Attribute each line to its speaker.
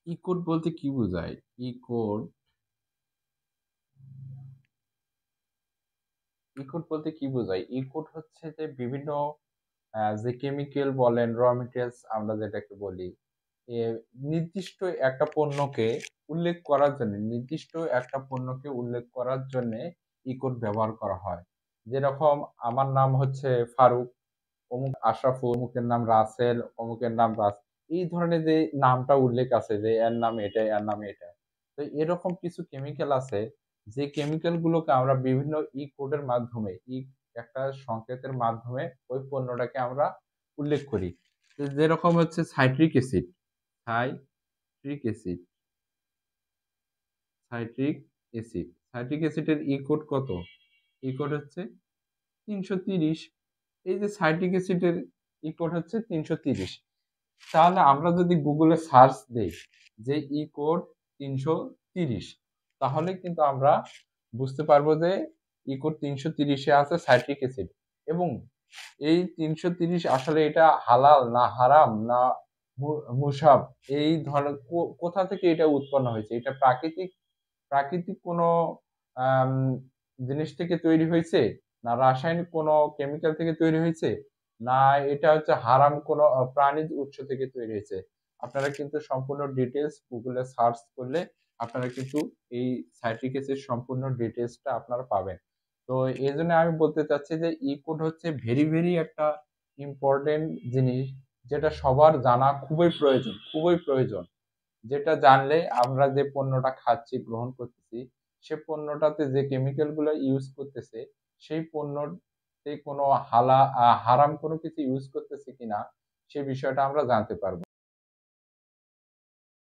Speaker 1: ই code বলতে কি বোঝায়? ই কোড ই কোড বলতে কি বোঝায়? ই কোড হচ্ছে যে বিভিন্ন যে কেমিক্যাল বলেন, র মেটেরিয়ালস আমরা যেটাকে বলি, এ নির্দিষ্ট একটা পণ্যকে উল্লেখ করার জন্যে, নির্দিষ্ট একটা পণ্যকে উল্লেখ করার জন্যে ই কোড ব্যবহার করা হয়। যেরকম আমার নাম হচ্ছে ফারুক, অমুক আশরাফুল, অমুকের নাম রাসেল, অমুকের নাম এই ধরনের যে নামটা উল্লেখ আছে যে এর নাম এটা, এর নাম এটা। তো এরকম কিছু কেমিক্যাল আছে যে কেমিক্যাল গুলোকে আমরা বিভিন্ন ই কোডের মাধ্যমে একটা সংকেতের মাধ্যমে ওই পণ্যটাকে আমরা উল্লেখ করি। তো যেরকম হচ্ছে citric acid, citric acid, citric acid, citric অ্যাসিডের ই কোড কত? ই কোড হচ্ছে ৩৩০। এই যে সাইট্রিক অ্যাসিডের ই কোড হচ্ছে ৩৩০। তাহলে আমরা যদি গুগলে সার্চ দেই যে ই কোড ৩৩০, তাহলে কিন্তু আমরা বুঝতে পারবো যে ই কোড ৩৩০-এ আছে সাইট্রিক অ্যাসিড। এবং এই ৩৩০ আসলে এটা হালাল না হারাম না মুসাব, এই ধরনের কোথা থেকে এটা উৎপন্ন হয়েছে, এটা প্রাকৃতিক প্রাকৃতিক কোনো আম, জিনিস থেকে তৈরি হয়েছে, না রাসায়নিক কোনো কেমিক্যাল থেকে তৈরি হয়েছে, না এটা হচ্ছে হারাম কোনো প্রাণীজ উৎস থেকে তৈরি হয়েছে। আপনারা কিন্তু সম্পূর্ণ ডিটেলস গুগলে সার্চ করলে আপনারা কিন্তু এই সাইট্রিক অ্যাসিড সম্পূর্ণ ডিটেলসটা আপনারা পাবেন। তো এই জন্য আমি বলতে চাচ্ছি যে ই কোড হচ্ছে ভেরি ভেরি একটা ইম্পর্টেন্ট জিনিস, যেটা সবার জানা খুবই প্রয়োজন, খুবই প্রয়োজন। যেটা জানলে আমরা যে পণ্যটা খাচ্ছি, গ্রহণ করতেছি, সে পণ্যটাতে যে কেমিক্যাল গুলো ইউজ করতেছে, সেই পণ্যতে কোনো হারাম কোনো কিছু ইউজ করতেছে কিনা, সে বিষয়টা আমরা জানতে পারবো।